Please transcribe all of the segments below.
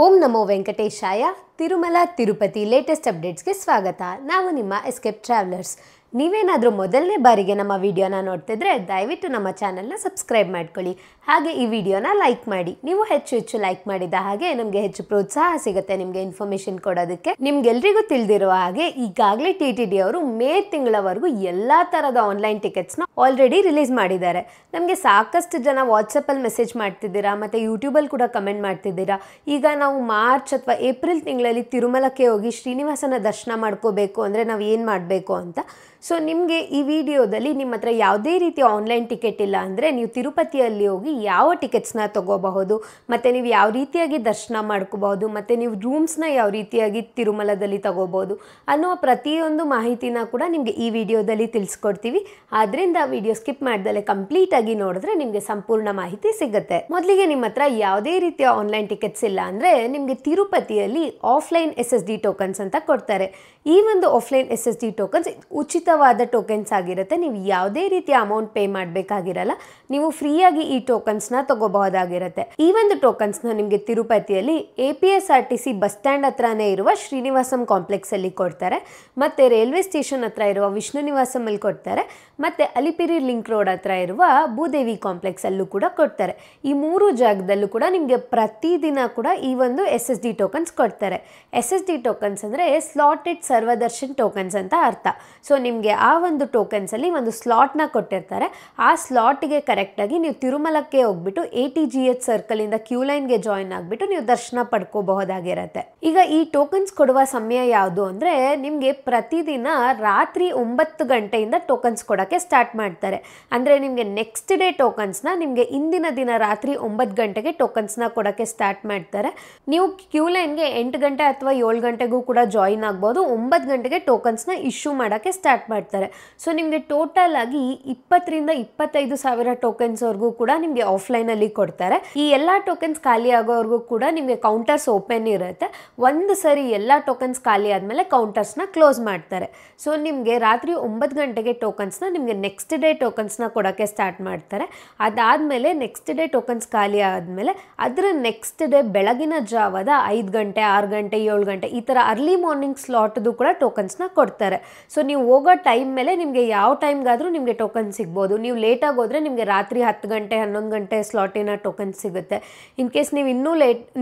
ಓಂ ನಮೋ ವೆಂಕಟೇಶಾಯ. Tirumala Tirupati latest ಅಪ್ಡೇಟ್ಸ್ಗೆ ಸ್ವಾಗತ. ನಾವು ನಿಮ್ಮ ಎಸ್ಕೇಪ್ ಟ್ರಾವೆಲರ್ಸ್. ನೀವೇನಾದರೂ ಮೊದಲನೇ ಬಾರಿಗೆ ನಮ್ಮ ವಿಡಿಯೋನ ನೋಡ್ತಿದ್ರೆ ದಯವಿಟ್ಟು ನಮ್ಮ ಚಾನಲ್ನ ಸಬ್ಸ್ಕ್ರೈಬ್ ಮಾಡ್ಕೊಳ್ಳಿ. ಹಾಗೆ ಈ ವಿಡಿಯೋನ ಲೈಕ್ ಮಾಡಿ. ನೀವು ಹೆಚ್ಚು ಲೈಕ್ ಮಾಡಿದ ಹಾಗೆ ನಮಗೆ ಹೆಚ್ಚು ಪ್ರೋತ್ಸಾಹ ಸಿಗುತ್ತೆ ನಿಮಗೆ ಇನ್ಫಾರ್ಮೇಷನ್ ಕೊಡೋದಕ್ಕೆ. ನಿಮ್ಗೆಲ್ರಿಗೂ ತಿಳಿದಿರುವ ಹಾಗೆ ಈಗಾಗಲೇ TTD ಅವರು ಮೇ ತಿಂಗಳವರೆಗೂ ಎಲ್ಲ ಥರದ ಆನ್ಲೈನ್ ಟಿಕೆಟ್ಸ್ನ ಆಲ್ರೆಡಿ ರಿಲೀಸ್ ಮಾಡಿದ್ದಾರೆ. ನಮಗೆ ಸಾಕಷ್ಟು ಜನ ವಾಟ್ಸಪ್ಪಲ್ಲಿ ಮೆಸೇಜ್ ಮಾಡ್ತಿದ್ದೀರಾ ಮತ್ತು ಯೂಟ್ಯೂಬಲ್ಲಿ ಕೂಡ ಕಮೆಂಟ್ ಮಾಡ್ತಿದ್ದೀರಾ. ಈಗ ನಾವು ಮಾರ್ಚ್ ಅಥವಾ ಏಪ್ರಿಲ್ ತಿಂಗಳಲ್ಲಿ ತಿರುಮಲಕ್ಕೆ ಹೋಗಿ ಶ್ರೀನಿವಾಸನ ದರ್ಶನ ಮಾಡ್ಕೋಬೇಕು ಅಂದರೆ ನಾವು ಏನು ಮಾಡಬೇಕು ಅಂತ. ಸೊ ನಿಮಗೆ ಈ ವಿಡಿಯೋದಲ್ಲಿ ನಿಮ್ಮ ಹತ್ರ ಯಾವುದೇ ರೀತಿಯ ಆನ್ಲೈನ್ ಟಿಕೆಟ್ ಇಲ್ಲ ಅಂದರೆ ನೀವು ತಿರುಪತಿಯಲ್ಲಿ ಹೋಗಿ ಯಾವ ಟಿಕೆಟ್ಸ್ನ ತೊಗೋಬಹುದು, ಮತ್ತು ನೀವು ಯಾವ ರೀತಿಯಾಗಿ ದರ್ಶನ ಮಾಡ್ಕೋಬಹುದು, ಮತ್ತು ನೀವು ರೂಮ್ಸ್ನ ಯಾವ ರೀತಿಯಾಗಿ ತಿರುಮಲದಲ್ಲಿ ತಗೋಬೋದು ಅನ್ನೋ ಪ್ರತಿಯೊಂದು ಮಾಹಿತಿನ ಕೂಡ ನಿಮಗೆ ಈ ವಿಡಿಯೋದಲ್ಲಿ ತಿಳಿಸ್ಕೊಡ್ತೀವಿ. ಆದ್ದರಿಂದ ವಿಡಿಯೋ ಸ್ಕಿಪ್ ಮಾಡ್ದಲೆ ಕಂಪ್ಲೀಟಾಗಿ ನೋಡಿದ್ರೆ ನಿಮಗೆ ಸಂಪೂರ್ಣ ಮಾಹಿತಿ ಸಿಗುತ್ತೆ. ಮೊದಲಿಗೆ ನಿಮ್ಮ ಹತ್ರ ಯಾವುದೇ ರೀತಿಯ ಆನ್ಲೈನ್ ಟಿಕೆಟ್ಸ್ ಇಲ್ಲ ಅಂದರೆ ನಿಮಗೆ ತಿರುಪತಿಯಲ್ಲಿ ಆಫ್ಲೈನ್ SSD ಟೋಕನ್ಸ್ ಅಂತ ಕೊಡ್ತಾರೆ. ಈ ಒಂದು ಆಫ್ಲೈನ್ SSD ಟೋಕನ್ಸ್ ಉಚಿತವಾದ ಟೋಕನ್ಸ್ ಆಗಿರುತ್ತೆ. ನೀವು ಯಾವುದೇ ರೀತಿಯ ಅಮೌಂಟ್ ಪೇ ಮಾಡಬೇಕಾಗಿರಲ್ಲ. ನೀವು ಫ್ರೀಯಾಗಿ ಈ ಟೋಕನ್ಸ್ನ ತಗೋಬಹುದಾಗಿರುತ್ತೆ. ಈ ಒಂದು ಟೋಕನ್ಸ್ನ ನಿಮಗೆ ತಿರುಪತಿಯಲ್ಲಿ APSRTC ಬಸ್ ಸ್ಟ್ಯಾಂಡ್ ಹತ್ರನೇ ಇರುವ ಶ್ರೀನಿವಾಸಂ ಕಾಂಪ್ಲೆಕ್ಸಲ್ಲಿ ಕೊಡ್ತಾರೆ, ಮತ್ತು ರೈಲ್ವೆ ಸ್ಟೇಷನ್ ಹತ್ರ ಇರುವ ವಿಷ್ಣು ನಿವಾಸಮಲ್ಲಿ ಕೊಡ್ತಾರೆ, ಮತ್ತು ಅಲಿಪಿರಿ ಲಿಂಕ್ ರೋಡ್ ಹತ್ರ ಇರುವ ಭೂದೇವಿ ಕಾಂಪ್ಲೆಕ್ಸಲ್ಲೂ ಕೂಡ ಕೊಡ್ತಾರೆ. ಈ ಮೂರು ಜಾಗದಲ್ಲೂ ಕೂಡ ನಿಮಗೆ ಪ್ರತಿದಿನ ಕೂಡ ಈ ಒಂದು SSD ಟೋಕನ್ಸ್ ಕೊಡ್ತಾರೆ. SSD ಟೋಕನ್ಸ್ ಅಂದರೆ ಸ್ಲಾಟೆಡ್ ಸರ್ವದರ್ಶನ್ ಟೋಕನ್ಸ್ ಅಂತ ಅರ್ಥ. ಸೊ ನಿಮಗೆ ಆ ಒಂದು ಟೋಕನ್ಸಲ್ಲಿ ಒಂದು ಸ್ಲಾಟ್ನ ಕೊಟ್ಟಿರ್ತಾರೆ. ಆ ಸ್ಲಾಟ್ಗೆ ಕರೆಕ್ಟಾಗಿ ನೀವು ತಿರುಮಲಕ್ಕೆ ಹೋಗ್ಬಿಟ್ಟು ATGH ಸರ್ಕಲಿಂದ ಕ್ಯೂ ಲೈನ್ಗೆ ಜಾಯಿನ್ ಆಗಿಬಿಟ್ಟು ನೀವು ದರ್ಶನ ಪಡ್ಕೋಬಹುದಾಗಿರುತ್ತೆ. ಈಗ ಈ ಟೋಕನ್ಸ್ ಕೊಡುವ ಸಮಯ ಯಾವುದು ಅಂದರೆ ನಿಮಗೆ ಪ್ರತಿದಿನ ರಾತ್ರಿ 9 ಗಂಟೆಯಿಂದ ಟೋಕನ್ಸ್ ಕೊಡೋಕ್ಕೆ ಸ್ಟಾರ್ಟ್ ಮಾಡ್ತಾರೆ. ಅಂದರೆ ನಿಮಗೆ ನೆಕ್ಸ್ಟ್ ಡೇ ಟೋಕನ್ಸ್ನ ನಿಮಗೆ ಇಂದಿನ ದಿನ ರಾತ್ರಿ 9 ಗಂಟೆಗೆ ಟೋಕನ್ಸ್ನ ಕೊಡೋಕ್ಕೆ ಸ್ಟಾರ್ಟ್ ಮಾಡ್ತಾರೆ. ನೀವು ಕ್ಯೂ ಲೈನ್ಗೆ 8 ಗಂಟೆ ಅಥವಾ 7 ಗಂಟೆಗೂ ಕೂಡ ಜಾಯಿನ್ ಆಗ್ಬೋದು. 9 ಗಂಟೆಗೆ ಟೋಕನ್ಸ್ನ ಇಶ್ಯೂ ಮಾಡೋಕ್ಕೆ ಸ್ಟಾರ್ಟ್ ಮಾಡ್ತಾರೆ. ಸೊ ನಿಮಗೆ ಟೋಟಲ್ ಆಗಿ 20 ರಿಂದ 25 ಸಾವಿರ ಟೋಕನ್ಸ್ವರೆಗೂ ಕೂಡ ನಿಮಗೆ ಆಫ್ಲೈನಲ್ಲಿ ಕೊಡ್ತಾರೆ. ಈ ಎಲ್ಲ ಟೋಕನ್ಸ್ ಖಾಲಿ ಆಗೋವರೆಗೂ ಕೂಡ ನಿಮಗೆ ಕೌಂಟರ್ಸ್ ಓಪನ್ ಇರುತ್ತೆ. ಒಂದು ಸರಿ ಎಲ್ಲ ಟೋಕನ್ಸ್ ಖಾಲಿ ಆದಮೇಲೆ ಕೌಂಟರ್ಸ್ನ ಕ್ಲೋಸ್ ಮಾಡ್ತಾರೆ. ಸೊ ನಿಮಗೆ ರಾತ್ರಿ 9 ಗಂಟೆಗೆ ಟೋಕನ್ಸ್ನ ನಿಮಗೆ ನೆಕ್ಸ್ಟ್ ಡೇ ಟೋಕನ್ಸ್ನ ಕೊಡೋಕ್ಕೆ ಸ್ಟಾರ್ಟ್ ಮಾಡ್ತಾರೆ. ಅದಾದಮೇಲೆ ನೆಕ್ಸ್ಟ್ ಡೇ ಟೋಕನ್ಸ್ ಖಾಲಿ ಆದಮೇಲೆ ಅದರ ನೆಕ್ಸ್ಟ್ ಡೇ ಬೆಳಗಿನ ಜಾವದ 5 ಗಂಟೆ 6 ಗಂಟೆ 7 ಗಂಟೆ ಈ ಥರ ಅರ್ಲಿ ಮಾರ್ನಿಂಗ್ ಸ್ಲಾಟ್ದು ಕೂಡ ಟೋಕನ್ಸ್ನ ಕೊಡ್ತಾರೆ. ಸೊ ನೀವು ಹೋಗೋ ಟೈಮ್ ಮೇಲೆ ನಿಮಗೆ ಯಾವ ಟೈಮ್ಗಾದರೂ ನಿಮಗೆ ಟೋಕನ್ ಸಿಗ್ಬೋದು. ನೀವು ಲೇಟಾಗಿ ಹೋದರೆ ನಿಮಗೆ ರಾತ್ರಿ 10 ಗಂಟೆ 11 ಗಂಟೆ ಸ್ಲಾಟಿನ ಟೋಕನ್ ಸಿಗುತ್ತೆ. ಇನ್ ಕೇಸ್ ನೀವು ಇನ್ನೂ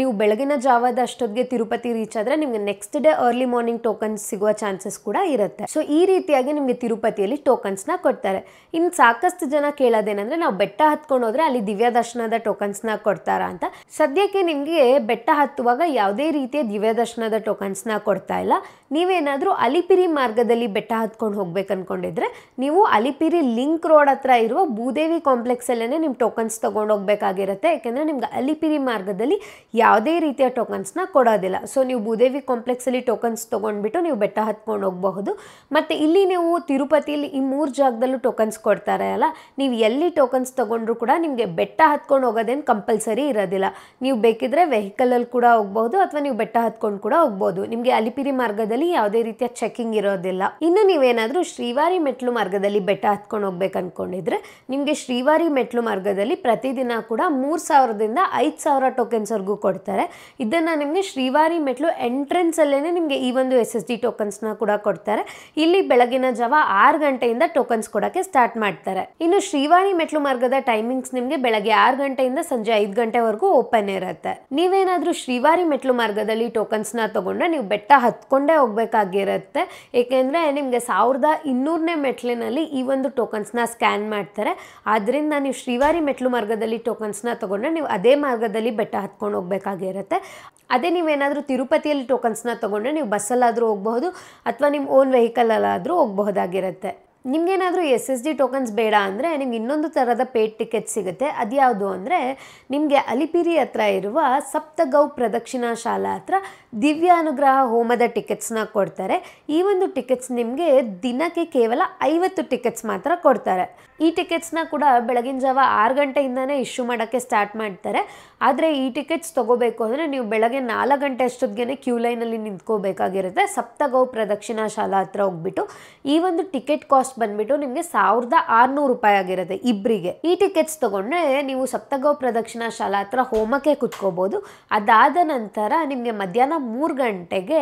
ನೀವು ಬೆಳಗಿನ ಜಾವದ ಅಷ್ಟೊತ್ತಿಗೆ ತಿರುಪತಿ ರೀಚ್ ಆದರೆ ನಿಮಗೆ next day early morning tokens ಸಿಗುವ ಚಾನ್ಸಸ್ ಕೂಡ ಇರುತ್ತೆ. ಸೊ ಈ ರೀತಿಯಾಗಿ ನಿಮಗೆ ತಿರುಪತಿಯಲ್ಲಿ ಟೋಕನ್ಸ್ನ ಕೊಡ್ತಾರೆ. ಇನ್ನು ಸಾಕಷ್ಟು ಜನ ಕೇಳೋದೇನೆಂದರೆ ನಾವು ಬೆಟ್ಟ ಹತ್ಕೊಂಡು ಹೋದರೆ ಅಲ್ಲಿ ದಿವ್ಯ ದರ್ಶನದ ಟೋಕನ್ಸ್ನ ಕೊಡ್ತಾರಾ ಅಂತ. ಸದ್ಯಕ್ಕೆ ನಿಮಗೆ ಬೆಟ್ಟ ಹತ್ತುವಾಗ ಯಾವುದೇ ರೀತಿಯ ದಿವ್ಯ ದರ್ಶನದ ಟೋಕನ್ಸ್ನ ಕೊಡ್ತಾ ಇಲ್ಲ. ನೀವೇನಾದರೂ ಅಲಿಪಿರಿ ಮಾರ್ಗದಲ್ಲಿ ಬೆಟ್ಟ ಹತ್ಕೊಂಡು ಹೋಗ್ಬೇಕು ಅನ್ಕೊಂಡಿದ್ರೆ ನೀವು ಅಲಿಪಿರಿ ಲಿಂಕ್ ರೋಡ್ ಹತ್ರ ಇರುವ ಭೂದೇವಿ ಕಾಂಪ್ಲೆಕ್ಸಲ್ಲೇ ನಿಮ್ಮ ಟೋಕನ್ಸ್ ತೊಗೊಂಡು ಹೋಗ್ಬೇಕಾಗಿರುತ್ತೆ. ಯಾಕೆಂದರೆ ನಿಮ್ಗೆ ಅಲಿಪಿರಿ ಮಾರ್ಗದಲ್ಲಿ ಯಾವುದೇ ರೀತಿಯ ಟೋಕನ್ಸ್ನ ಕೊಡೋದಿಲ್ಲ. ಸೊ ನೀವು ಭೂದೇವಿ ಕಾಂಪ್ಲೆಕ್ಸಲ್ಲಿ ಟೋಕನ್ಸ್ ತೊಗೊಂಡ್ಬಿಟ್ಟು ನೀವು ಬೆಟ್ಟ ಹತ್ಕೊಂಡು ಹೋಗಬಹುದು. ಮತ್ತು ಇಲ್ಲಿ ನೀವು ತಿರುಪತಿಯಲ್ಲಿ ಈ 3 ಜಾಗದಲ್ಲೂ ಟೋಕನ್ಸ್ ಕೊಡ್ತಾರೆ ಅಲ್ಲ, ನೀವು ಎಲ್ಲಿ ಟೋಕನ್ಸ್ ತೊಗೊಂಡ್ರು ಕೂಡ ನಿಮಗೆ ಬೆಟ್ಟ ಹತ್ಕೊಂಡು ಹೋಗೋದೇನು ಕಂಪಲ್ಸರಿ ಇರೋದಿಲ್ಲ. ನೀವು ಬೇಕಿದ್ರೆ ವೆಹಿಕಲಲ್ಲಿ ಕೂಡ ಹೋಗ್ಬೋದು ಅಥವಾ ನೀವು ಬೆಟ್ಟ ಹತ್ಕೊಂಡು ಕೂಡ ಹೋಗ್ಬೋದು. ನಿಮಗೆ ಅಲಿಪಿರಿ ಮಾರ್ಗದಲ್ಲಿ ಯಾವುದೇ ರೀತಿಯ ಚೆಕಿಂಗ್ ಇರೋದಿಲ್ಲ. ಇನ್ನು ನೀವೇನಾದರೂ ಶ್ರೀವಾರಿ ಮೆಟ್ಲು ಮಾರ್ಗದಲ್ಲಿ ಬೆಟ್ಟ ಹತ್ಕೊಂಡು ಹೋಗ್ಬೇಕು ಅಂದ್ಕೊಂಡಿದ್ರೆ ನಿಮಗೆ ಶ್ರೀವಾರಿ ಮೆಟ್ಲು ಮಾರ್ಗದಲ್ಲಿ ಪ್ರತಿದಿನ ಕೂಡ 3000ದಿಂದ 5000 ಟೋಕನ್ಸ್ವರೆಗೂ ಕೊಡ್ತಾರೆ. ಇದನ್ನು ನಿಮಗೆ ಶ್ರೀವಾರಿ ಮೆಟ್ಲು ಎಂಟ್ರೆನ್ಸಲ್ಲೇ ನಿಮಗೆ ಈ ಒಂದು SSD ಟೋಕನ್ಸ್ನ ಕೂಡ ಕೊಡ್ತಾರೆ. ಇಲ್ಲಿ ಬೆಳಗಿನ ಜಾವ 6 ಗಂಟೆಯಿಂದ ಟೋಕನ್ಸ್ ಕೊಡೋಕ್ಕೆ ಸ್ಟಾರ್ಟ್ ಮಾಡ್ತಾರೆ. ಇನ್ನು ಶ್ರೀವಾರಿ ಮೆಟ್ಲು ಮಾರ್ಗದ ಟೈಮಿಂಗ್ಸ್ ನಿಮಗೆ ಬೆಳಗ್ಗೆ 6 ಗಂಟೆಯಿಂದ ಸಂಜೆ 5 ಗಂಟೆವರೆಗೂ ಓಪನ್ ಇರುತ್ತೆ. ನೀವೇನಾದರೂ ಶ್ರೀವಾರಿ ಮೆಟ್ಲು ಮಾರ್ಗದಲ್ಲಿ ಟೋಕನ್ಸ್ನ ತಗೊಂಡ್ರೆ ನೀವು ಬೆಟ್ಟ ಹತ್ಕೊಂಡೇ ಹೋಗ್ಬೇಕಾಗಿರುತ್ತೆ. ಏಕೆಂದರೆ ನಿಮಗೆ 1200ನೇ ಮೆಟ್ಲಿನಲ್ಲಿ ಈ ಒಂದು ಟೋಕನ್ಸ್ನ ಸ್ಕ್ಯಾನ್ ಮಾಡ್ತಾರೆ. ಆದ್ದರಿಂದ ನೀವು ಶ್ರೀವಾರಿ ಮೆಟ್ಲು ಮಾರ್ಗದಲ್ಲಿ ಟೋಕನ್ಸ್ನ ತಗೊಂಡ್ರೆ ನೀವು ಅದೇ ಮಾರ್ಗದಲ್ಲಿ ಬೆಟ್ಟ ಹತ್ಕೊಂಡು ಹೋಗ್ಬೇಕಾಗಿರುತ್ತೆ. ಅದೇ ನೀವೇನಾದರೂ ತಿರುಪತಿಯಲ್ಲಿ ಟೋಕನ್ಸ್ನ ತೊಗೊಂಡ್ರೆ ನೀವು ಬಸ್ಸಲ್ಲಾದರೂ ಹೋಗಬಹುದು ಅಥವಾ ನಿಮ್ಮ ಓನ್ ವೆಹಿಕಲಲ್ಲಾದರೂ ಹೋಗಬಹುದಾಗಿರುತ್ತೆ. ನಿಮಗೇನಾದರೂ SSD ಟೋಕನ್ಸ್ ಬೇಡ ಅಂದರೆ ನಿಮ್ಗೆ ಇನ್ನೊಂದು ಥರದ ಪೇಡ್ ಟಿಕೆಟ್ ಸಿಗುತ್ತೆ. ಅದ್ಯಾವುದು ಅಂದರೆ ನಿಮಗೆ ಅಲಿಪಿರಿ ಹತ್ರ ಇರುವ ಸಪ್ತಗೌ ಪ್ರದಕ್ಷಿಣಾ ಶಾಲಾ ಹತ್ರ ದಿವ್ಯ ಅನುಗ್ರಹ ಹೋಮದ ಟಿಕೆಟ್ಸ್ನ ಕೊಡ್ತಾರೆ. ಈ ಒಂದು ಟಿಕೆಟ್ಸ್ ನಿಮಗೆ ದಿನಕ್ಕೆ ಕೇವಲ 50 ಟಿಕೆಟ್ಸ್ ಮಾತ್ರ ಕೊಡ್ತಾರೆ. ಈ ಟಿಕೆಟ್ಸ್ನ ಕೂಡ ಬೆಳಗಿನ ಜಾವ 6 ಗಂಟೆಯಿಂದನೇ ಇಶ್ಯೂ ಮಾಡೋಕ್ಕೆ ಸ್ಟಾರ್ಟ್ ಮಾಡ್ತಾರೆ. ಆದರೆ ಈ ಟಿಕೆಟ್ಸ್ ತೊಗೋಬೇಕು ಅಂದರೆ ನೀವು ಬೆಳಗ್ಗೆ 4 ಗಂಟೆ ಅಷ್ಟೊತ್ತಿಗೆ ಕ್ಯೂ ಲೈನಲ್ಲಿ ನಿಂತ್ಕೋಬೇಕಾಗಿರುತ್ತೆ. ಸಪ್ತಗೌ ಪ್ರದಕ್ಷಿಣಾ ಶಾಲಾ ಹತ್ರ ಹೋಗ್ಬಿಟ್ಟು ಈ ಒಂದು ಟಿಕೆಟ್ ಕಾಸ್ಟ್ ಕಾಸ್ಟ್ ಬಂದ್ಬಿಟ್ಟು ನಿಮಗೆ 1600 ರೂಪಾಯಿ ಆಗಿರುತ್ತೆ ಇಬ್ಬರಿಗೆ. ಈ ಟಿಕೆಟ್ಸ್ ತಗೊಂಡ್ರೆ ನೀವು ಸಪ್ತಗೌ ಪ್ರದಕ್ಷಿಣಾ ಶಾಲಾ ಹತ್ರ ಹೋಮಕ್ಕೆ ಕುತ್ಕೋಬಹುದು. ಅದಾದ ನಂತರ ನಿಮಗೆ ಮಧ್ಯಾಹ್ನ 3 ಗಂಟೆಗೆ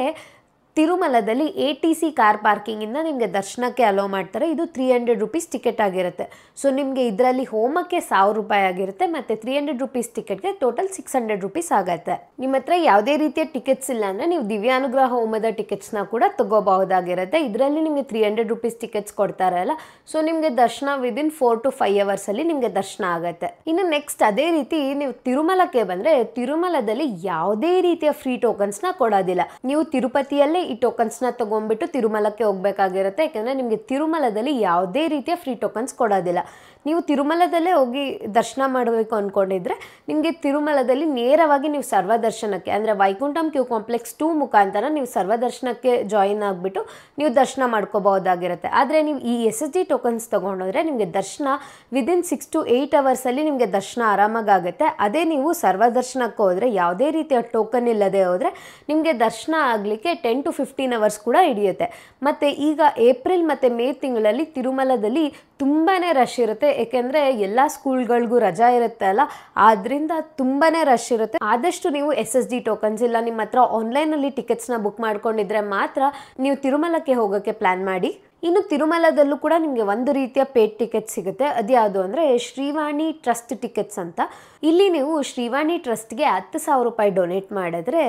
ತಿರುಮಲದಲ್ಲಿ ATC ಕಾರ್ ಪಾರ್ಕಿಂಗಿಂದ ನಿಮಗೆ ದರ್ಶನಕ್ಕೆ ಅಲೋ ಮಾಡ್ತಾರೆ. ಇದು 300 ರೂಪೀಸ್ ಟಿಕೆಟ್ ಆಗಿರುತ್ತೆ. ಸೊ ನಿಮಗೆ ಇದರಲ್ಲಿ ಹೋಮಕ್ಕೆ 1000 ರೂಪಾಯಿ ಆಗಿರುತ್ತೆ ಮತ್ತು 300 ರೂಪೀಸ್ ಟಿಕೆಟ್ಗೆ ಟೋಟಲ್ 600 ರೂಪೀಸ್ ಆಗುತ್ತೆ. ನಿಮ್ಮ ಹತ್ರ ಯಾವುದೇ ರೀತಿಯ ಟಿಕೆಟ್ಸ್ ಇಲ್ಲ ಅಂದರೆ ನೀವು ದಿವ್ಯಾನುಗ್ರಹ ಹೋಮದ ಟಿಕೆಟ್ಸ್ನ ಕೂಡ ತಗೋಬಹುದಾಗಿರುತ್ತೆ. ಇದರಲ್ಲಿ ನಿಮಗೆ 300 ರೂಪೀಸ್ ಟಿಕೆಟ್ಸ್ ಕೊಡ್ತಾರಲ್ಲ, ಸೊ ನಿಮಗೆ ದರ್ಶನ ವಿದಿನ್ 4 to 5 ಅವರ್ಸಲ್ಲಿ ನಿಮಗೆ ದರ್ಶನ ಆಗುತ್ತೆ. ಇನ್ನು ನೆಕ್ಸ್ಟ್ ಅದೇ ರೀತಿ ನೀವು ತಿರುಮಲಕ್ಕೆ ಬಂದರೆ ತಿರುಮಲದಲ್ಲಿ ಯಾವುದೇ ರೀತಿಯ ಫ್ರೀ ಟೋಕನ್ಸ್ನ ಕೊಡೋದಿಲ್ಲ. ನೀವು ತಿರುಪತಿಯಲ್ಲೇ ಈ ಟೋಕನ್ಸ್ನ ತಗೊಂಡ್ಬಿಟ್ಟು ತಿರುಮಲಕ್ಕೆ ಹೋಗ್ಬೇಕಾಗಿರುತ್ತೆ. ಯಾಕಂದರೆ ನಿಮಗೆ ತಿರುಮಲದಲ್ಲಿ ಯಾವುದೇ ರೀತಿಯ ಫ್ರೀ ಟೋಕನ್ಸ್ ಕೊಡೋದಿಲ್ಲ. ನೀವು ತಿರುಮಲದಲ್ಲೇ ಹೋಗಿ ದರ್ಶನ ಮಾಡಬೇಕು ಅಂದ್ಕೊಂಡಿದ್ರೆ ನಿಮಗೆ ತಿರುಮಲದಲ್ಲಿ ನೇರವಾಗಿ ನೀವು ಸರ್ವದರ್ಶನಕ್ಕೆ ಅಂದರೆ ವೈಕುಂಠಂ ಕ್ಯೂ ಕಾಂಪ್ಲೆಕ್ಸ್ 2 ಮುಖಾಂತರ ನೀವು ಸರ್ವದರ್ಶನಕ್ಕೆ ಜಾಯಿನ್ ಆಗಿಬಿಟ್ಟು ನೀವು ದರ್ಶನ ಮಾಡ್ಕೋಬಹುದಾಗಿರುತ್ತೆ. ಆದರೆ ನೀವು ಈ SSD ಟೋಕನ್ಸ್ ತೊಗೊಂಡೋದ್ರೆ ನಿಮಗೆ ದರ್ಶನ ವಿದಿನ್ 6 to 8 ಅವರ್ಸಲ್ಲಿ ನಿಮಗೆ ದರ್ಶನ ಆರಾಮಾಗುತ್ತೆ. ಅದೇ ನೀವು ಸರ್ವದರ್ಶನಕ್ಕೆ ಹೋದರೆ ಯಾವುದೇ ರೀತಿಯ ಟೋಕನ್ ಇಲ್ಲದೆ ಹೋದರೆ ನಿಮಗೆ ದರ್ಶನ ಆಗಲಿಕ್ಕೆ 10 to 15 ಅವರ್ಸ್ ಕೂಡ ಹಿಡಿಯುತ್ತೆ. ಮತ್ತು ಈಗ ಏಪ್ರಿಲ್ ಮತ್ತು ಮೇ ತಿಂಗಳಲ್ಲಿ ತಿರುಮಲದಲ್ಲಿ ತುಂಬಾ ರಶ್ ಇರುತ್ತೆ. ಏಕೆಂದರೆ ಎಲ್ಲ ಸ್ಕೂಲ್ಗಳಿಗೂ ರಜಾ ಇರುತ್ತೆ ಅಲ್ಲ, ಆದ್ದರಿಂದ ತುಂಬಾ ರಶ್ ಇರುತ್ತೆ. ಆದಷ್ಟು ನೀವು SSD ಟೋಕನ್ಸ್ ಇಲ್ಲ ನಿಮ್ಮ ಹತ್ರ ಆನ್ಲೈನಲ್ಲಿ ಟಿಕೆಟ್ಸ್ನ ಬುಕ್ ಮಾಡ್ಕೊಂಡಿದ್ರೆ ಮಾತ್ರ ನೀವು ತಿರುಮಲಕ್ಕೆ ಹೋಗೋಕ್ಕೆ ಪ್ಲ್ಯಾನ್ ಮಾಡಿ. ಇನ್ನು ತಿರುಮಲದಲ್ಲೂ ಕೂಡ ನಿಮಗೆ ಒಂದು ರೀತಿಯ ಪೇಡ್ ಟಿಕೆಟ್ ಸಿಗುತ್ತೆ. ಅದ್ಯಾವುದು ಅಂದರೆ ಶ್ರೀವಾಣಿ ಟ್ರಸ್ಟ್ ಟಿಕೆಟ್ಸ್ ಅಂತ. ಇಲ್ಲಿ ನೀವು ಶ್ರೀವಾಣಿ ಟ್ರಸ್ಟ್ಗೆ 10,000 ರೂಪಾಯಿ ಡೊನೇಟ್ ಮಾಡಿದ್ರೆ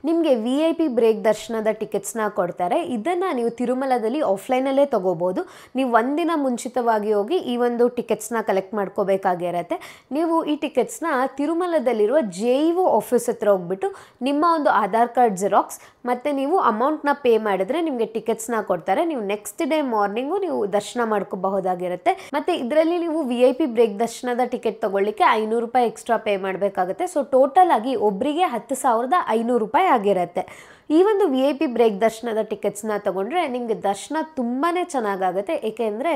ನಿಮಗೆ VIP ಬ್ರೇಕ್ ದರ್ಶನದ ಟಿಕೆಟ್ಸ್ನ ಕೊಡ್ತಾರೆ. ಇದನ್ನು ನೀವು ತಿರುಮಲದಲ್ಲಿ ಆಫ್ಲೈನಲ್ಲೇ ತೊಗೋಬೋದು. ನೀವು ಒಂದಿನ ಮುಂಚಿತವಾಗಿ ಹೋಗಿ ಈ ಒಂದು ಟಿಕೆಟ್ಸ್ನ ಕಲೆಕ್ಟ್ ಮಾಡ್ಕೋಬೇಕಾಗಿರುತ್ತೆ. ನೀವು ಈ ಟಿಕೆಟ್ಸ್ನ ತಿರುಮಲದಲ್ಲಿರುವ JEO ಆಫೀಸ್ ಹತ್ರ ಹೋಗ್ಬಿಟ್ಟು ನಿಮ್ಮ ಒಂದು ಆಧಾರ್ ಕಾರ್ಡ್ ಜೆರಾಕ್ಸ್ ಮತ್ತು ನೀವು ಅಮೌಂಟ್ನ ಪೇ ಮಾಡಿದ್ರೆ ನಿಮಗೆ ಟಿಕೆಟ್ಸ್ನ ಕೊಡ್ತಾರೆ. ನೀವು ನೆಕ್ಸ್ಟ್ ಡೇ ಮಾರ್ನಿಂಗು ನೀವು ದರ್ಶನ ಮಾಡ್ಕೋಬಹುದಾಗಿರುತ್ತೆ. ಮತ್ತೆ ಇದರಲ್ಲಿ ನೀವು VIP ಬ್ರೇಕ್ ದರ್ಶನದ ಟಿಕೆಟ್ ತಗೊಳ್ಳಿಕ್ಕೆ 500 ರೂಪಾಯಿ ಎಕ್ಸ್ಟ್ರಾ ಪೇ ಮಾಡಬೇಕಾಗುತ್ತೆ. ಸೊ ಟೋಟಲ್ ಆಗಿ ಒಬ್ಬರಿಗೆ 10,500 ರೂಪಾಯಿ ಆಗಿರುತ್ತೆ. ಈ ಒಂದು VIP ಬ್ರೇಕ್ ದರ್ಶನದ ಟಿಕೆಟ್ಸ್ನ ತಗೊಂಡ್ರೆ ನಿಮಗೆ ದರ್ಶನ ತುಂಬಾ ಚೆನ್ನಾಗಾಗುತ್ತೆ. ಏಕೆಂದರೆ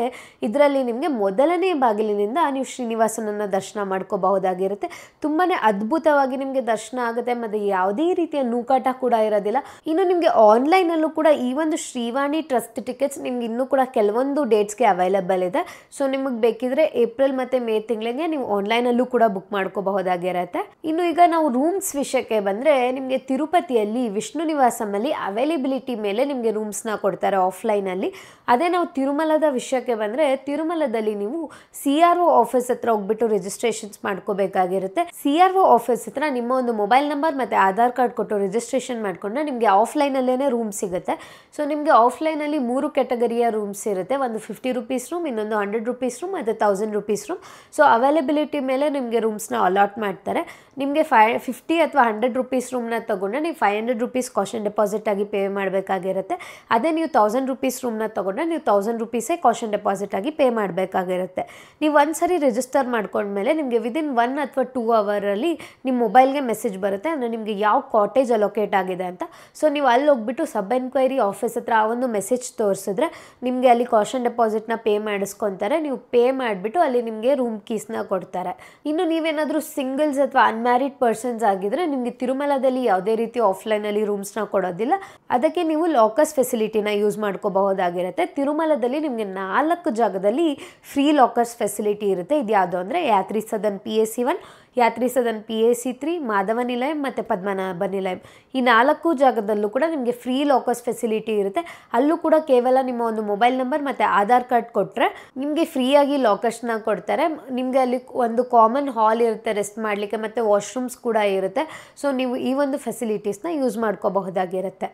ಇದರಲ್ಲಿ ನಿಮಗೆ ಮೊದಲನೇ ಬಾಗಿಲಿನಿಂದ ನೀವು ಶ್ರೀನಿವಾಸನನ್ನು ದರ್ಶನ ಮಾಡ್ಕೋಬಹುದಾಗಿರುತ್ತೆ. ತುಂಬಾ ಅದ್ಭುತವಾಗಿ ನಿಮಗೆ ದರ್ಶನ ಆಗುತ್ತೆ ಮತ್ತು ಯಾವುದೇ ರೀತಿಯ ನೂಕಾಟ ಕೂಡ ಇರೋದಿಲ್ಲ. ಇನ್ನು ನಿಮಗೆ ಆನ್ಲೈನಲ್ಲೂ ಕೂಡ ಈ ಒಂದು ಶ್ರೀವಾಣಿ ಟ್ರಸ್ಟ್ ಟಿಕೆಟ್ಸ್ ನಿಮ್ಗೆ ಇನ್ನೂ ಕೂಡ ಕೆಲವೊಂದು ಡೇಟ್ಸ್ಗೆ ಅವೈಲೇಬಲ್ ಇದೆ. ಸೊ ನಿಮಗೆ ಬೇಕಿದ್ರೆ ಏಪ್ರಿಲ್ ಮತ್ತು ಮೇ ತಿಂಗಳಿಗೆ ನೀವು ಆನ್ಲೈನಲ್ಲೂ ಕೂಡ ಬುಕ್ ಮಾಡ್ಕೋಬಹುದಾಗಿರುತ್ತೆ. ಇನ್ನು ಈಗ ನಾವು ರೂಮ್ಸ್ ವಿಷಯಕ್ಕೆ ಬಂದರೆ ನಿಮಗೆ ತಿರುಪತಿಯಲ್ಲಿ ವಿಷ್ಣು ನಿವಾಸಮಲ್ಲಿ ಅವೈಲೇಬಿಲಿಟಿ ಮೇಲೆ ನಿಮಗೆ ರೂಮ್ಸ್ನ ಕೊಡ್ತಾರೆ ಆಫ್ಲೈನಲ್ಲಿ. ಅದೇ ನಾವು ತಿರುಮಲದ ವಿಷಯಕ್ಕೆ ಬಂದರೆ ತಿರುಮಲದಲ್ಲಿ ನೀವು CRO ಆಫೀಸ್ ಹತ್ರ ಹೋಗ್ಬಿಟ್ಟು ರಿಜಿಸ್ಟ್ರೇಷನ್ಸ್ ಮಾಡ್ಕೋಬೇಕಾಗಿರುತ್ತೆ. CRO ಆಫೀಸ್ ಹತ್ರ ನಿಮ್ಮ ಒಂದು ಮೊಬೈಲ್ ನಂಬರ್ ಮತ್ತು ಆಧಾರ್ ಕಾರ್ಡ್ ಕೊಟ್ಟು ರಿಜಿಸ್ಟ್ರೇಷನ್ ಮಾಡಿಕೊಂಡ್ರೆ ನಿಮಗೆ ಆಫ್ಲೈನಲ್ಲೇ ರೂಮ್ ಸಿಗುತ್ತೆ. ಸೊ ನಿಮಗೆ ಆಫ್ಲೈನಲ್ಲಿ 3 ಕ್ಯಾಟಗರಿಯ ರೂಮ್ಸ್ ಇರುತ್ತೆ. ಒಂದು 50 ರೂಪೀಸ್ ರೂಮ್, ಇನ್ನೊಂದು 100 ರೂಪೀಸ್ ರೂಮ್ ಮತ್ತು 1000 ರೂಪೀಸ್ ರೂಮ್. ಸೊ ಅವೈಲೇಬಿಲಿಟಿ ಮೇಲೆ ನಿಮಗೆ ರೂಮ್ಸ್ನ ಅಲಾಟ್ ಮಾಡ್ತಾರೆ. ನಿಮಗೆ 50 ಅಥವಾ 100 ರೂಪೀಸ್ ರೂಮ್ನ ತೊಗೊಂಡ್ರೆ ನೀವು 500 ರೂಪೀಸ್ ಕಾಷನ್ ಡೆಪಾಸಿಟ್ ಆಗಿ ಪೇ ಮಾಡಬೇಕಾಗಿರುತ್ತೆ. ಅದೇ ನೀವು 1000 ರೂಪೀಸ್ ರೂಮ್ನ ತೊಗೊಂಡ್ರೆ ನೀವು 1000 ರೂಪೀಸೇ ಕಾಷನ್ ಡೆಪಾಸಿಟ್ ಆಗಿ ಪೇ ಮಾಡಬೇಕಾಗಿರುತ್ತೆ. ನೀವು ಒಂದ್ಸರಿ ರಿಜಿಸ್ಟರ್ ಮಾಡ್ಕೊಂಡ್ಮೇಲೆ ನಿಮಗೆ ವಿದಿನ್ 1 ಅಥವಾ 2 ಅವರಲ್ಲಿ ನಿಮ್ಮ ಮೊಬೈಲ್ಗೆ ಮೆಸೇಜ್ ಬರುತ್ತೆ, ಅಂದರೆ ನಿಮಗೆ ಯಾವ ಕಾಟೇಜ್ ಅಲೋಕೇಟ್ ಆಗಿದೆ ಅಂತ. ಸೊ ನೀವು ಅಲ್ಲಿ ಹೋಗ್ಬಿಟ್ಟು ಸಬ್ ಎನ್ಕ್ವೈರಿ ಆಫೀಸ್ ಹತ್ರ ಆ ಒಂದು ಮೆಸೇಜ್ ತೋರಿಸಿದ್ರೆ ನಿಮಗೆ ಅಲ್ಲಿ ಕಾಷನ್ ಡೆಪಾಸಿಟ್ನ ಪೇ ಮಾಡಿಸ್ಕೊತಾರೆ. ನೀವು ಪೇ ಮಾಡಿಬಿಟ್ಟು ಅಲ್ಲಿ ನಿಮಗೆ ರೂಮ್ ಕೀಸ್ನ ಕೊಡ್ತಾರೆ. ಇನ್ನು ನೀವೇನಾದರೂ ಸಿಂಗಲ್ಸ್ ಅಥವಾ ಅನ್ಮ್ಯಾರಿಡ್ ಪರ್ಸನ್ಸ್ ಆಗಿದ್ರೆ ನಿಮಗೆ ತಿರುಮಲದಲ್ಲಿ ಯಾವುದೇ ರೀತಿ ಆಫ್ಲೈನಲ್ಲಿ ರೂಮ್ಸ್ನ ಕೊಡೋದಿಲ್ಲ. ಅದಕ್ಕೆ ನೀವು ಲಾಕರ್ಸ್ ಫೆಸಿಲಿಟಿನ ಯೂಸ್ ಮಾಡ್ಕೋಬಹುದಾಗಿರುತ್ತೆ. ತಿರುಮಲದಲ್ಲಿ ನಿಮಗೆ 4 ಜಾಗದಲ್ಲಿ ಫ್ರೀ ಲಾಕರ್ಸ್ ಫೆಸಿಲಿಟಿ ಇರುತ್ತೆ. ಇದು ಯಾವುದು ಅಂದರೆ ಯಾತ್ರಿ ಸದನ್ PAC 1, ಯಾತ್ರಿ ಸದನ್ PAC 3, ಮಾಧವ ನಿಲಯಂ ಮತ್ತು ಪದ್ಮನಾಭ ನಿಲಯಂ. ಈ 4 ಜಾಗದಲ್ಲೂ ಕೂಡ ನಿಮಗೆ ಫ್ರೀ ಲಾಕರ್ಸ್ ಫೆಸಿಲಿಟಿ ಇರುತ್ತೆ. ಅಲ್ಲೂ ಕೂಡ ಕೇವಲ ನಿಮ್ಮ ಒಂದು ಮೊಬೈಲ್ ನಂಬರ್ ಮತ್ತು ಆಧಾರ್ ಕಾರ್ಡ್ ಕೊಟ್ಟರೆ ನಿಮಗೆ ಫ್ರೀಯಾಗಿ ಲಾಕರ್ಸ್ನ ಕೊಡ್ತಾರೆ. ನಿಮಗೆ ಅಲ್ಲಿ ಒಂದು ಕಾಮನ್ ಹಾಲ್ ಇರುತ್ತೆ ರೆಸ್ಟ್ ಮಾಡಲಿಕ್ಕೆ, ಮತ್ತು ವಾಶ್ರೂಮ್ಸ್ ಕೂಡ ಇರುತ್ತೆ. ಸೊ ನೀವು ಈ ಒಂದು ಫೆಸಿಲಿಟೀಸ್ನ ಯೂಸ್ ಮಾಡ್ಕೋಬಹುದಾಗಿರುತ್ತೆ.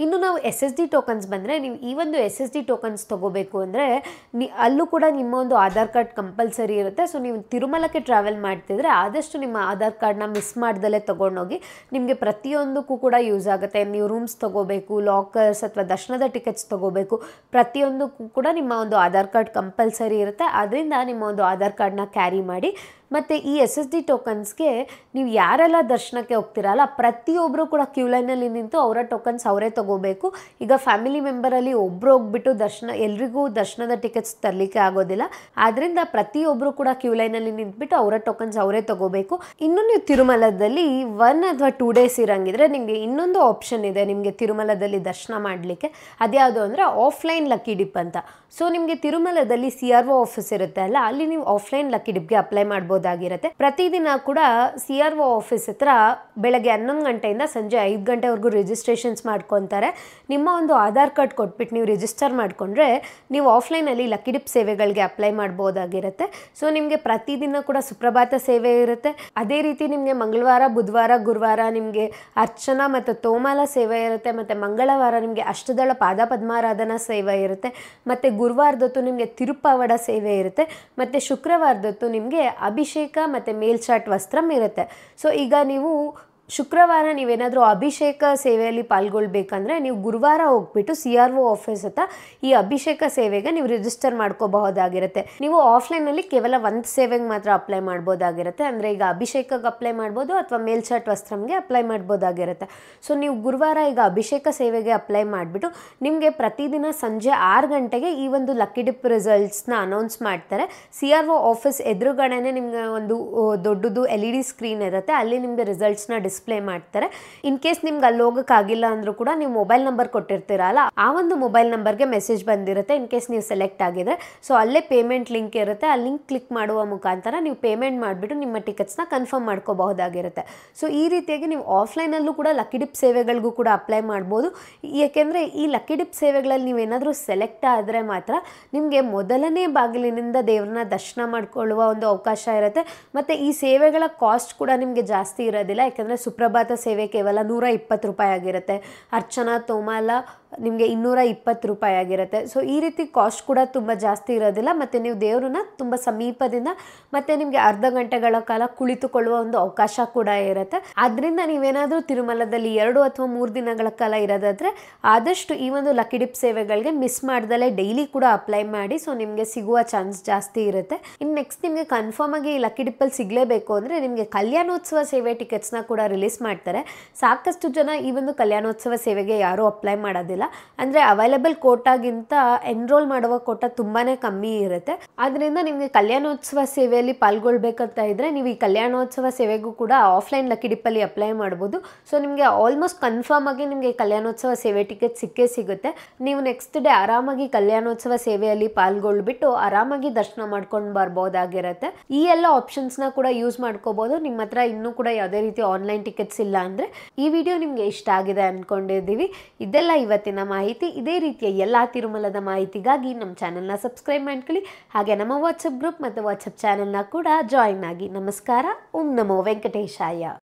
ಇನ್ನು ನಾವು SSD ಟೋಕನ್ಸ್ ಬಂದರೆ ನೀವು ಈ ಒಂದು SSD ಟೋಕನ್ಸ್ ತೊಗೋಬೇಕು ಅಂದರೆ ಅಲ್ಲೂ ಕೂಡ ನಿಮ್ಮ ಒಂದು ಆಧಾರ್ ಕಾರ್ಡ್ ಕಂಪಲ್ಸರಿ ಇರುತ್ತೆ. ಸೊ ನೀವು ತಿರುಮಲಕ್ಕೆ ಟ್ರಾವೆಲ್ ಮಾಡ್ತಿದ್ರೆ ಆದಷ್ಟು ನಿಮ್ಮ ಆಧಾರ್ ಕಾರ್ಡ್ನ ಮಿಸ್ ಮಾಡ್ದಲೇ ತೊಗೊಂಡೋಗಿ. ನಿಮಗೆ ಪ್ರತಿಯೊಂದಕ್ಕೂ ಕೂಡ ಯೂಸ್ ಆಗುತ್ತೆ. ನೀವು ರೂಮ್ಸ್ ತೊಗೋಬೇಕು, ಲಾಕರ್ಸ್ ಅಥವಾ ದರ್ಶನದ ಟಿಕೆಟ್ಸ್ ತೊಗೋಬೇಕು, ಪ್ರತಿಯೊಂದಕ್ಕೂ ಕೂಡ ನಿಮ್ಮ ಒಂದು ಆಧಾರ್ ಕಾರ್ಡ್ ಕಂಪಲ್ಸರಿ ಇರುತ್ತೆ. ಆದ್ದರಿಂದ ನಿಮ್ಮ ಒಂದು ಆಧಾರ್ ಕಾರ್ಡ್ನ ಕ್ಯಾರಿ ಮಾಡಿ. ಮತ್ತು ಈ SSD ಟೋಕನ್ಸ್ಗೆ ನೀವು ಯಾರೆಲ್ಲ ದರ್ಶನಕ್ಕೆ ಹೋಗ್ತೀರಲ್ಲ ಪ್ರತಿಯೊಬ್ಬರು ಕೂಡ ಕ್ಯೂ ಲೈನಲ್ಲಿ ನಿಂತು ಅವರ ಟೋಕನ್ಸ್ ಅವರೇ ತೊಗೋಬೇಕು. ಈಗ ಫ್ಯಾಮಿಲಿ ಮೆಂಬರಲ್ಲಿ ಒಬ್ಬರು ಹೋಗ್ಬಿಟ್ಟು ಎಲ್ರಿಗೂ ದರ್ಶನದ ಟಿಕೆಟ್ಸ್ ತರಲಿಕ್ಕೆ ಆಗೋದಿಲ್ಲ. ಆದ್ದರಿಂದ ಪ್ರತಿಯೊಬ್ಬರು ಕೂಡ ಕ್ಯೂ ಲೈನಲ್ಲಿ ನಿಂತ್ಬಿಟ್ಟು ಅವರ ಟೋಕನ್ಸ್ ಅವರೇ ತೊಗೋಬೇಕು. ಇನ್ನು ನೀವು ತಿರುಮಲದಲ್ಲಿ 1 ಅಥವಾ 2 ಡೇಸ್ ಇರಂಗಿದ್ರೆ ನಿಮಗೆ ಇನ್ನೊಂದು ಆಪ್ಷನ್ ಇದೆ ನಿಮಗೆ ತಿರುಮಲದಲ್ಲಿ ದರ್ಶನ ಮಾಡಲಿಕ್ಕೆ. ಅದ್ಯಾವುದು ಅಂದರೆ ಆಫ್ಲೈನ್ ಲಕ್ಕಿ ಡಿಪ್ ಅಂತ. ಸೊ ನಿಮಗೆ ತಿರುಮಲದಲ್ಲಿ CRO ಆಫೀಸ್ ಇರುತ್ತೆ ಅಲ್ಲ, ಅಲ್ಲಿ ನೀವು ಆಫ್ಲೈನ್ ಲಕ್ಕಿ ಡಿಪ್ಗೆ ಅಪ್ಲೈ ಮಾಡ್ಬೋದಾಗಿರುತ್ತೆ. ಪ್ರತಿದಿನ ಕೂಡ CRO ಆಫೀಸ್ ಹತ್ರ ಬೆಳಗ್ಗೆ 11 ಗಂಟೆಯಿಂದ ಸಂಜೆ 5 ಗಂಟೆವರೆಗೂ ರಿಜಿಸ್ಟ್ರೇಷನ್ಸ್ ಮಾಡ್ಕೊತಾರೆ. ನಿಮ್ಮ ಒಂದು ಆಧಾರ್ ಕಾರ್ಡ್ ಕೊಟ್ಬಿಟ್ಟು ನೀವು ರಿಜಿಸ್ಟರ್ ಮಾಡಿಕೊಂಡ್ರೆ ನೀವು ಆಫ್ಲೈನಲ್ಲಿ ಲಕ್ಕಿ ಡಿಪ್ ಸೇವೆಗಳಿಗೆ ಅಪ್ಲೈ ಮಾಡ್ಬೋದಾಗಿರುತ್ತೆ. ಸೊ ನಿಮಗೆ ಪ್ರತಿದಿನ ಕೂಡ ಸುಪ್ರಭಾತ ಸೇವೆ ಇರುತ್ತೆ. ಅದೇ ರೀತಿ ನಿಮಗೆ ಮಂಗಳವಾರ, ಬುಧವಾರ, ಗುರುವಾರ ನಿಮಗೆ ಅರ್ಚನಾ ಮತ್ತು ತೋಮಾಲ ಸೇವೆ ಇರುತ್ತೆ. ಮತ್ತು ಮಂಗಳವಾರ ನಿಮಗೆ ಅಷ್ಟದಳ ಪಾದ ಪದ್ಮಾರಾಧನಾ ಸೇವೆ ಇರುತ್ತೆ. ಮತ್ತು ಗುರುವಾರದೊತ್ತು ನಿಮಗೆ ತಿರುಪಾವಡ ಸೇವೆ ಇರುತ್ತೆ. ಮತ್ತು ಶುಕ್ರವಾರದೊತ್ತು ನಿಮಗೆ ಅಭಿಷೇಕ ಮತ್ತು ಮೇಲ್ಚಾಟ್ ವಸ್ತ್ರಂ ಇರುತ್ತೆ. ಸೊ ಈಗ ನೀವು ಶುಕ್ರವಾರ ನೀವೇನಾದರೂ ಅಭಿಷೇಕ ಸೇವೆಯಲ್ಲಿ ಪಾಲ್ಗೊಳ್ಬೇಕಂದ್ರೆ ನೀವು ಗುರುವಾರ ಹೋಗ್ಬಿಟ್ಟು CRO ಆಫೀಸ್ ಹತ್ರ ಈ ಅಭಿಷೇಕ ಸೇವೆಗೆ ನೀವು ರಿಜಿಸ್ಟರ್ ಮಾಡ್ಕೋಬಹುದಾಗಿರುತ್ತೆ. ನೀವು ಆಫ್ಲೈನಲ್ಲಿ ಕೇವಲ ಒಂದು ಸೇವೆಗೆ ಮಾತ್ರ ಅಪ್ಲೈ ಮಾಡ್ಬೋದಾಗಿರುತ್ತೆ. ಅಂದರೆ ಈಗ ಅಭಿಷೇಕಕ್ಕೆ ಅಪ್ಲೈ ಮಾಡ್ಬೋದು ಅಥವಾ ಮೇಲ್ಚಾಟ್ ವಸ್ತ್ರಮ್ಗೆ ಅಪ್ಲೈ ಮಾಡ್ಬೋದಾಗಿರುತ್ತೆ. ಸೊ ನೀವು ಗುರುವಾರ ಈಗ ಅಭಿಷೇಕ ಸೇವೆಗೆ ಅಪ್ಲೈ ಮಾಡಿಬಿಟ್ಟು ನಿಮಗೆ ಪ್ರತಿದಿನ ಸಂಜೆ 6 ಗಂಟೆಗೆ ಈ ಒಂದು ಲಕ್ಕಿ ಡಿಪ್ ರಿಸಲ್ಟ್ಸ್ನ ಅನೌನ್ಸ್ ಮಾಡ್ತಾರೆ. CRO ಆಫೀಸ್ ಎದುರುಗಡೆನೇ ನಿಮಗೆ ಒಂದು ದೊಡ್ಡದು LED ಸ್ಕ್ರೀನ್ ಇರುತ್ತೆ, ಅಲ್ಲಿ ನಿಮಗೆ ರಿಸಲ್ಟ್ಸ್ನ ಡಿಸ್ಪ್ಲೇ ಮಾಡ್ತಾರೆ. ಇನ್ ಕೇಸ್ ನಿಮ್ಗೆ ಅಲ್ಲಿ ಹೋಗೋಕ್ಕಾಗಿಲ್ಲ ಅಂದರೂ ಕೂಡ ನೀವು ಮೊಬೈಲ್ ನಂಬರ್ ಕೊಟ್ಟಿರ್ತೀರಲ್ಲ, ಆ ಒಂದು ಮೊಬೈಲ್ ನಂಬರ್ಗೆ ಮೆಸೇಜ್ ಬಂದಿರುತ್ತೆ ಇನ್ ಕೇಸ್ ನೀವು ಸೆಲೆಕ್ಟ್ ಆಗಿದ್ರೆ. ಸೊ ಅಲ್ಲೇ ಪೇಮೆಂಟ್ ಲಿಂಕ್ ಇರುತ್ತೆ, ಆ ಲಿಂಕ್ ಕ್ಲಿಕ್ ಮಾಡುವ ಮುಖಾಂತರ ನೀವು ಪೇಮೆಂಟ್ ಮಾಡಿಬಿಟ್ಟು ನಿಮ್ಮ ಟಿಕೆಟ್ಸ್ನ ಕನ್ಫರ್ಮ್ ಮಾಡ್ಕೋಬಹುದಾಗಿರುತ್ತೆ. ಸೊ ಈ ರೀತಿಯಾಗಿ ನೀವು ಆಫ್ಲೈನಲ್ಲೂ ಕೂಡ ಲಕ್ಕಿ ಡಿಪ್ ಸೇವೆಗಳಿಗೂ ಕೂಡ ಅಪ್ಲೈ ಮಾಡ್ಬೋದು. ಏಕೆಂದರೆ ಈ ಲಕ್ಕಿ ಡಿಪ್ ಸೇವೆಗಳಲ್ಲಿ ನೀವೇನಾದರೂ ಸೆಲೆಕ್ಟ್ ಆದರೆ ಮಾತ್ರ ನಿಮಗೆ ಮೊದಲನೇ ಬಾಗಿಲಿನಿಂದ ದೇವ್ರನ್ನ ದರ್ಶನ ಮಾಡ್ಕೊಳ್ಳುವ ಒಂದು ಅವಕಾಶ ಇರುತ್ತೆ. ಮತ್ತು ಈ ಸೇವೆಗಳ ಕಾಸ್ಟ್ ಕೂಡ ನಿಮಗೆ ಜಾಸ್ತಿ ಇರೋದಿಲ್ಲ. ಯಾಕೆಂದರೆ ಸುಪ್ರಭಾತ ಸೇವೆ ಕೇವಲ 120 ರೂಪಾಯಿ ಆಗಿರುತ್ತೆ. ಅರ್ಚನಾ ತೋಮಾಲ ನಿಮಗೆ 220 ರೂಪಾಯಿ ಆಗಿರುತ್ತೆ. ಸೊ ಈ ರೀತಿ ಕಾಸ್ಟ್ ಕೂಡ ತುಂಬ ಜಾಸ್ತಿ ಇರೋದಿಲ್ಲ. ಮತ್ತು ನೀವು ದೇವ್ರನ್ನ ತುಂಬ ಸಮೀಪದಿಂದ ಮತ್ತು ನಿಮಗೆ ಅರ್ಧ ಗಂಟೆಗಳ ಕಾಲ ಕುಳಿತುಕೊಳ್ಳುವ ಒಂದು ಅವಕಾಶ ಕೂಡ ಇರುತ್ತೆ. ಆದ್ದರಿಂದ ನೀವೇನಾದರೂ ತಿರುಮಲದಲ್ಲಿ 2 ಅಥವಾ 3 ದಿನಗಳ ಕಾಲ ಇರೋದಾದರೆ ಆದಷ್ಟು ಈ ಒಂದು ಲಕ್ಕಿ ಡಿಪ್ ಸೇವೆಗಳಿಗೆ ಮಿಸ್ ಮಾಡ್ದಲೇ ಡೈಲಿ ಕೂಡ ಅಪ್ಲೈ ಮಾಡಿ. ಸೊ ನಿಮಗೆ ಸಿಗುವ ಚಾನ್ಸ್ ಜಾಸ್ತಿ ಇರುತ್ತೆ. ಇನ್ನು ನೆಕ್ಸ್ಟ್ ನಿಮಗೆ ಕನ್ಫರ್ಮ್ ಆಗಿ ಈ ಲಕ್ಕಿ ಡಿಪ್ಪಲ್ಲಿ ಸಿಗಲೇಬೇಕು ಅಂದರೆ ನಿಮಗೆ ಕಲ್ಯಾಣೋತ್ಸವ ಸೇವೆ ಟಿಕೆಟ್ಸ್ನ ಕೂಡ ರಿಲೀಸ್ ಮಾಡ್ತಾರೆ. ಸಾಕಷ್ಟು ಜನ ಈ ಒಂದು ಕಲ್ಯಾಣೋತ್ಸವ ಸೇವೆಗೆ ಯಾರೂ ಅಪ್ಲೈ ಮಾಡೋದಿಲ್ಲ. ಅಂದರೆ ಅವೈಲೇಬಲ್ ಕೋಟಾಗಿಂತ ಎನ್ರೋಲ್ ಮಾಡುವ ಕೋಟಾ ತುಂಬಾ ಕಮ್ಮಿ ಇರುತ್ತೆ. ಆದ್ದರಿಂದ ನಿಮಗೆ ಕಲ್ಯಾಣೋತ್ಸವ ಸೇವೆಯಲ್ಲಿ ಪಾಲ್ಗೊಳ್ಬೇಕಂತ ಇದ್ದರೆ ನೀವು ಈ ಕಲ್ಯಾಣೋತ್ಸವ ಸೇವೆಗೂ ಕೂಡ ಆಫ್ಲೈನ್ ಲಕ್ಕಿ ಡಿಪ್ಪಲ್ಲಿ ಅಪ್ಲೈ ಮಾಡ್ಬೋದು. ಸೊ ನಿಮಗೆ ಆಲ್ಮೋಸ್ಟ್ ಕನ್ಫರ್ಮ್ ಆಗಿ ನಿಮಗೆ ಕಲ್ಯಾಣೋತ್ಸವ ಸೇವೆ ಟಿಕೆಟ್ ಸಿಕ್ಕೇ ಸಿಗುತ್ತೆ. ನೀವು ನೆಕ್ಸ್ಟ್ ಡೇ ಆರಾಮಾಗಿ ಕಲ್ಯಾಣೋತ್ಸವ ಸೇವೆಯಲ್ಲಿ ಪಾಲ್ಗೊಳ್ಬಿಟ್ಟು ಆರಾಮಾಗಿ ದರ್ಶನ ಮಾಡ್ಕೊಂಡು ಬರ್ಬೋದಾಗಿರುತ್ತೆ. ಈ ಎಲ್ಲ ಆಪ್ಷನ್ಸ್ನ ಕೂಡ ಯೂಸ್ ಮಾಡ್ಕೋಬೋದು. ನಿಮ್ಮ ಹತ್ರ ಇನ್ನೂ ಕೂಡ ಯಾವುದೇ ರೀತಿ ಆನ್ಲೈನ್ ಟಿಕೆಟ್ಸ್ ಇಲ್ಲ ಅಂದರೆ. ಈ ವಿಡಿಯೋ ನಿಮಗೆ ಇಷ್ಟ ಆಗಿದೆ ಅಂದ್ಕೊಂಡಿದ್ದೀವಿ. ಇದೆಲ್ಲ ಇವತ್ತಿನ ಮಾಹಿತಿ. ಇದೇ ರೀತಿಯ ಎಲ್ಲ ತಿರುಮಲದ ಮಾಹಿತಿಗಾಗಿ ನಮ್ಮ ಚಾನೆಲ್ನ ಸಬ್ಸ್ಕ್ರೈಬ್ ಮಾಡ್ಕೊಳ್ಳಿ. ಹಾಗೆ ನಮ್ಮ ವಾಟ್ಸಪ್ ಗ್ರೂಪ್ ಮತ್ತು ವಾಟ್ಸಪ್ ಚಾನೆಲ್ನ ಕೂಡ ಜಾಯಿನ್ ಆಗಿ. ನಮಸ್ಕಾರ. ಓಂ ನಮೋ ವೆಂಕಟೇಶಾಯ.